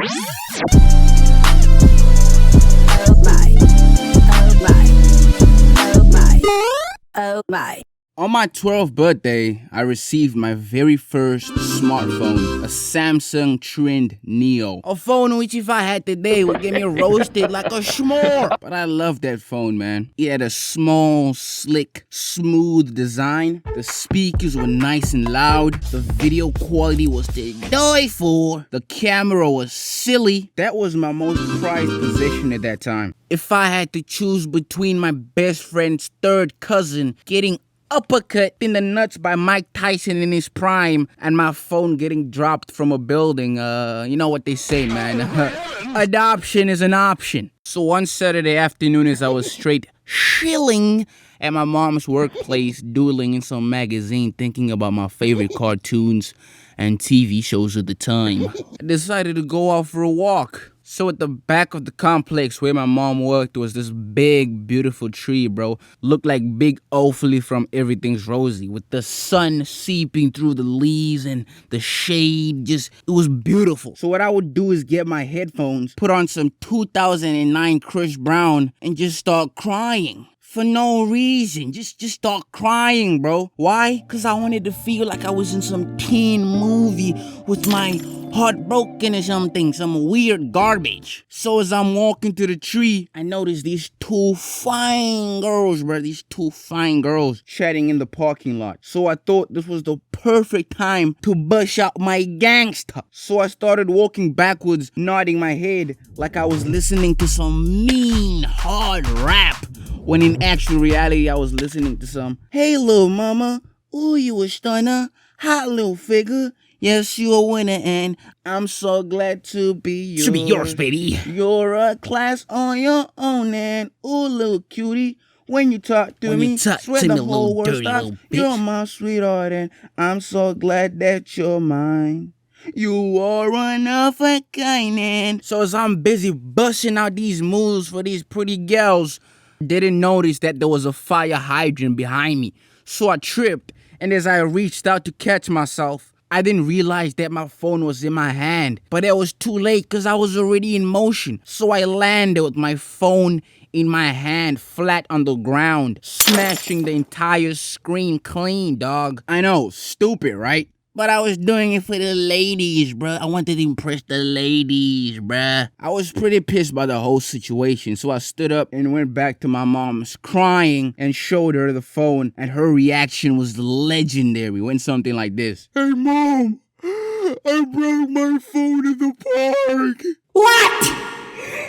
my, oh my, oh my, oh my. On my 12th birthday, I received my very first smartphone, a Samsung Trend Neo. A phone which if I had today would get me roasted like a schmore. But I love that phone, man. It had a small, slick, smooth design. The speakers were nice and loud. The video quality was to die for. The camera was silly. That was my most prized possession at that time. If I had to choose between my best friend's third cousin getting uppercut in the nuts by Mike Tyson in his prime and my phone getting dropped from a building, you know what they say, man. Adoption is an option. So one Saturday afternoon as I was straight chilling at my mom's workplace, doodling in some magazine, thinking about my favorite cartoons and TV shows at the time, I decided to go out for a walk. So at the back of the complex where my mom worked was this big, beautiful tree, bro. Looked like Big Ophiely from Everything's Rosy, with the sun seeping through the leaves and the shade. It was beautiful. So what I would do is get my headphones, put on some 2009 Chris Brown, and just start crying. For no reason. Just start crying, bro. Why? Because I wanted to feel like I was in some teen movie with my heart broken or something. Some weird garbage. So as I'm walking to the tree, I noticed these two fine girls, bro. These two fine girls chatting in the parking lot. So I thought this was the perfect time to bust out my gangster. So I started walking backwards, nodding my head like I was listening to some mean, hard rap. When in actual reality, I was listening to some, "Hey, little mama, ooh, you a stunner, hot little figure. Yes, you a winner, and I'm so glad to be yours. Should be yours, baby. You're a class on your own, and ooh, little cutie. When you talk to me, swear the whole world stops. You're my sweetheart, and I'm so glad that you're mine. You are one of a kind." And so as I'm busy busting out these moves for these pretty girls, didn't notice that there was a fire hydrant behind me. So I tripped, and as I reached out to catch myself, I didn't realize that my phone was in my hand. But it was too late because I was already in motion. So I landed with my phone in my hand flat on the ground, smashing the entire screen clean, dog. I know, stupid, right? But I was doing it for the ladies, bruh. I wanted to impress the ladies, bruh. I was pretty pissed by the whole situation, so I stood up and went back to my mom's crying and showed her the phone, and her reaction was legendary. Went something like this. "Hey, Mom, I broke my phone in the park." What?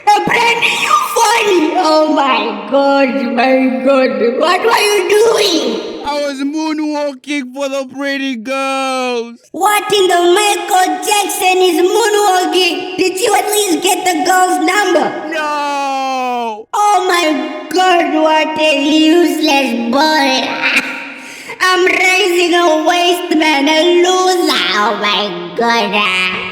A brand new phone? Oh my god, my god. What were you doing? I was moonwalking for the pretty girls. What in the Michael Jackson is moonwalking? Did you at least get the girl's number? No! Oh my god, what a useless boy. I'm raising a waste man, a loser. Oh my god.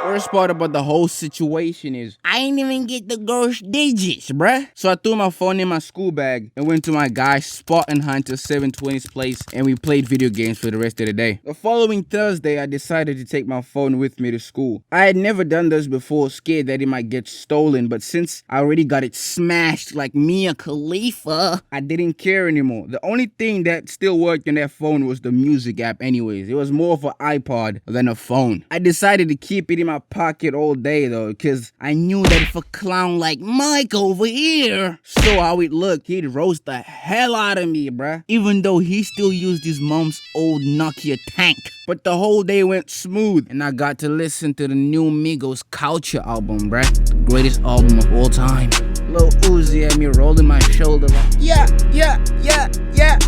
Worst part about the whole situation is I ain't even get the girl's digits, bruh. So I threw my phone in my school bag and went to my guy Spartan Hunter 720's place, and we played video games for the rest of the day. The following Thursday, I decided to take my phone with me to school. I had never done this before, scared that it might get stolen, but since I already got it smashed like Mia Khalifa, I didn't care anymore. The only thing that still worked on that phone was the music app anyways. It was more of an iPod than a phone. I decided to keep it in my pocket all day though, because I knew that if a clown like Mike over here saw how it looked, he'd roast the hell out of me, bruh. Even though he still used his mom's old Nokia tank. But the whole day went smooth, and I got to listen to the new Migos Culture album, bruh. The greatest album of all time. Lil Uzi had me rolling my shoulder like, yeah.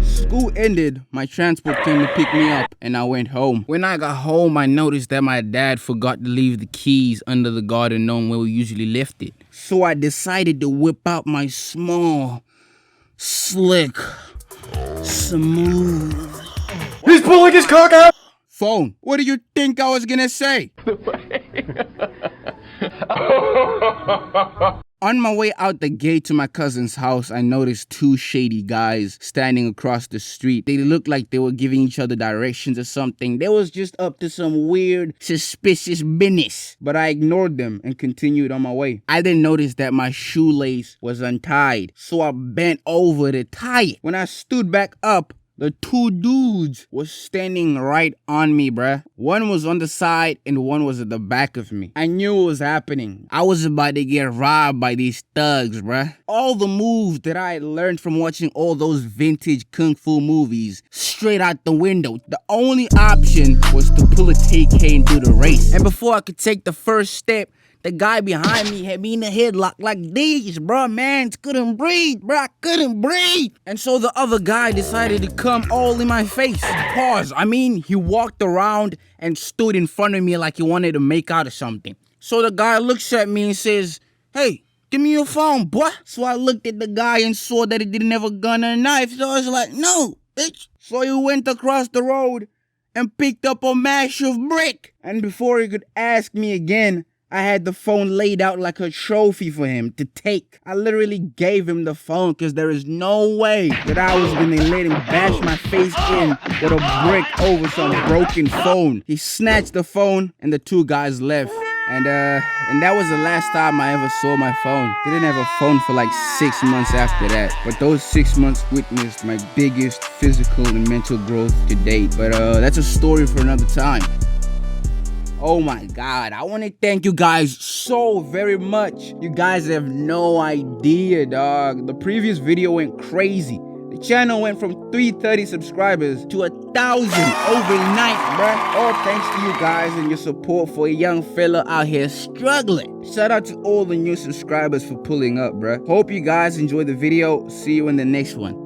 School ended, my transport came to pick me up, and I went home. When I got home, I noticed that my dad forgot to leave the keys under the garden gnome where we usually left it. So I decided to whip out my small, slick, smooth... He's pulling his cock out! Phone. What do you think I was gonna say? On my way out the gate to my cousin's house, I noticed two shady guys standing across the street. They looked like they were giving each other directions or something. They was just up to some weird, suspicious business. But I ignored them and continued on my way. I didn't notice that my shoelace was untied, so I bent over to tie it. When I stood back up, the two dudes was standing right on me, bruh. One was on the side and one was at the back of me. I knew what was happening. I was about to get robbed by these thugs, bruh. All the moves that I had learned from watching all those vintage kung fu movies, straight out the window. The only option was to pull a TK and do the race. And before I could take the first step, the guy behind me had me in a headlock like these, bruh. Man, couldn't breathe, bruh. I couldn't breathe. And so the other guy decided to come all in my face. Pause. I mean, he walked around and stood in front of me like he wanted to make out or something. So the guy looks at me and says, "Hey, give me your phone, boy." So I looked at the guy and saw that he didn't have a gun or a knife. So I was like, "No, bitch." So he went across the road and picked up a massive brick. And before he could ask me again, I had the phone laid out like a trophy for him to take. I literally gave him the phone because there is no way that I was gonna let him bash my face in with a brick over some broken phone. He snatched the phone and the two guys left. And that was the last time I ever saw my phone. Didn't have a phone for like 6 months after that. But those 6 months witnessed my biggest physical and mental growth to date. But that's a story for another time. Oh my God, I want to thank you guys so very much. You guys have no idea, dog. The previous video went crazy. The channel went from 330 subscribers to 1,000 overnight, bruh. All thanks to you guys and your support for a young fella out here struggling. Shout out to all the new subscribers for pulling up, bruh. Hope you guys enjoyed the video. See you in the next one.